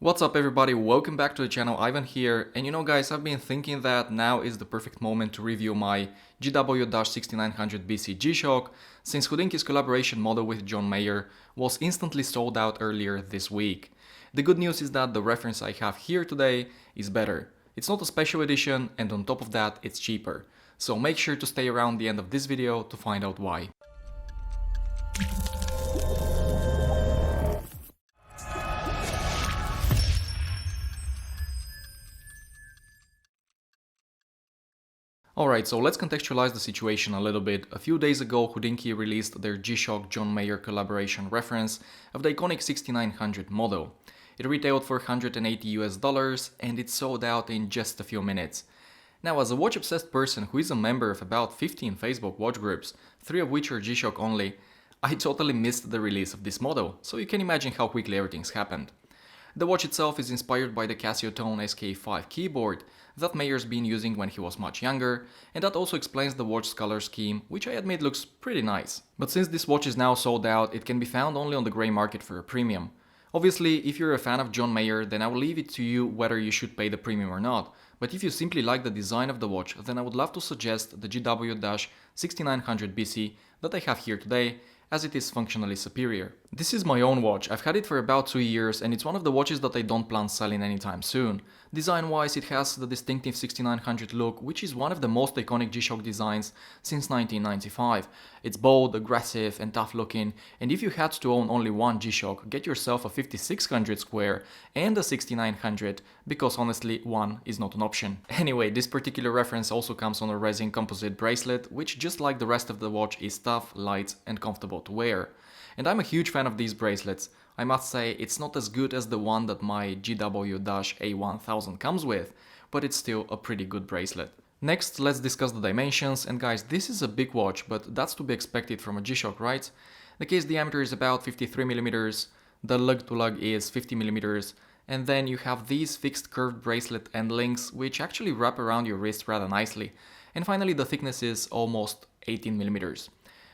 What's up everybody, welcome back to the channel, Ivan here, and guys, I've been thinking that now is the perfect moment to review my GW-6900BC G-Shock, since Hodinkee's collaboration model with John Mayer was instantly sold out earlier this week. The good news is that the reference I have here today is better. It's not a special edition, and on top of that it's cheaper. So make sure to stay around the end of this video to find out why. Alright, so let's contextualize the situation a little bit. A few days ago, Hodinkee released their G-Shock John Mayer Collaboration reference of the iconic 6900 model. It retailed for $180 and it sold out in just a few minutes. Now, as a watch-obsessed person who is a member of about 15 Facebook watch groups, 3 of which are G-Shock only, I totally missed the release of this model, so you can imagine how quickly everything's happened. The watch itself is inspired by the Casio Tone SK5 keyboard that Mayer's been using when he was much younger, and that also explains the watch's color scheme, which I admit looks pretty nice. But since this watch is now sold out, it can be found only on the grey market for a premium. Obviously, if you're a fan of John Mayer, then I will leave it to you whether you should pay the premium or not, but if you simply like the design of the watch, then I would love to suggest the GW-6900BC that I have here today, as it is functionally superior. This is my own watch, I've had it for about 2 years and it's one of the watches that I don't plan selling anytime soon. Design-wise, it has the distinctive 6900 look, which is one of the most iconic G-Shock designs since 1995. It's bold, aggressive and tough looking, and if you had to own only one G-Shock, get yourself a 5600 square and a 6900, because honestly, one is not an option. Anyway, this particular reference also comes on a resin composite bracelet, which just like the rest of the watch is tough, light and comfortable to wear. And I'm a huge fan of these bracelets. I must say it's not as good as the one that my GW-A1000 comes with, but it's still a pretty good bracelet. Next, let's discuss the dimensions, and guys, this is a big watch, but that's to be expected from a G-Shock, right? The case diameter is about 53mm, the lug to lug is 50mm, and then you have these fixed curved bracelet end links which actually wrap around your wrist rather nicely. And finally, the thickness is almost 18mm.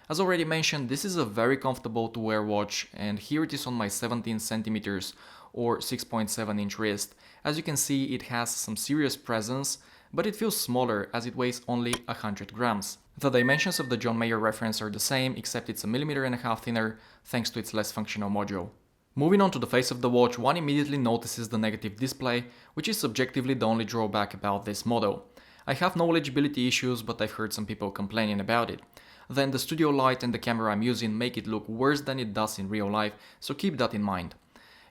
As already mentioned, this is a very comfortable to wear watch, and here it is on my 17cm or 6.7 inch wrist. As you can see, it has some serious presence, but it feels smaller as it weighs only 100 grams. The dimensions of the John Mayer reference are the same, except it's 1.5 millimeters thinner thanks to its less functional module. Moving on to the face of the watch, one immediately notices the negative display, which is subjectively the only drawback about this model. I have no legibility issues, but I've heard some people complaining about it. Then the studio light and the camera I'm using make it look worse than it does in real life, so keep that in mind.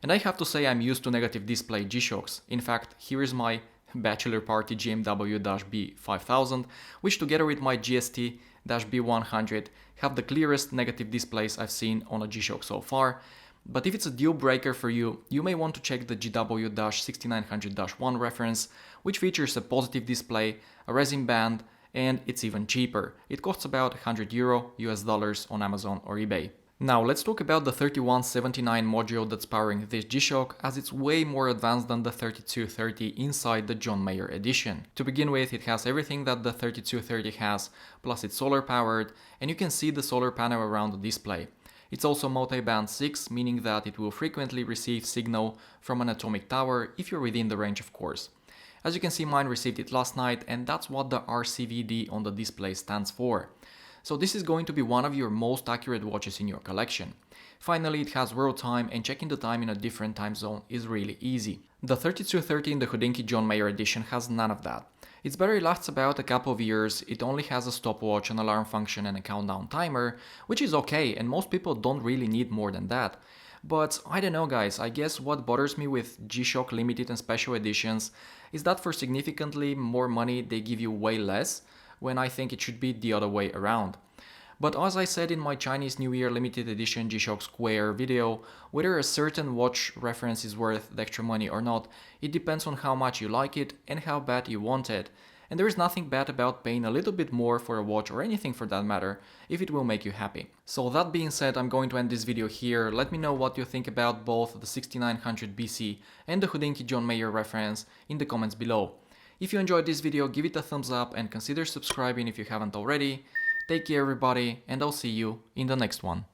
And I have to say I'm used to negative display G-Shocks. In fact, here is my bachelor party GMW-B5000, which together with my GST-B100 have the clearest negative displays I've seen on a G-Shock so far. But if it's a deal breaker for you, you may want to check the GW-6900-1 reference, which features a positive display, a resin band, and it's even cheaper. It costs about €100 US on Amazon or eBay. Now let's talk about the 3179 module that's powering this G-Shock, as it's way more advanced than the 3230 inside the John Mayer edition. To begin with, it has everything that the 3230 has, plus it's solar powered, and you can see the solar panel around the display. It's also multi-band 6, meaning that it will frequently receive signal from an atomic tower if you're within the range, of course. As you can see, mine received it last night, and that's what the RCVD on the display stands for. So this is going to be one of your most accurate watches in your collection. Finally, it has world time, and checking the time in a different time zone is really easy. The 3230 in the Hodinkee John Mayer edition has none of that. Its battery lasts about a couple of years, it only has a stopwatch, an alarm function and a countdown timer, which is okay, and most people don't really need more than that. But I don't know guys, I guess what bothers me with G-Shock limited and special editions is that for significantly more money they give you way less, when I think it should be the other way around. But as I said in my Chinese New Year limited edition G-Shock Square video, whether a certain watch reference is worth the extra money or not, it depends on how much you like it and how bad you want it. And there is nothing bad about paying a little bit more for a watch, or anything for that matter, if it will make you happy. So that being said, I'm going to end this video here. Let me know what you think about both the 6900BC and the Hodinkee John Mayer reference in the comments below. If you enjoyed this video, give it a thumbs up and consider subscribing if you haven't already. Take care everybody, and I'll see you in the next one.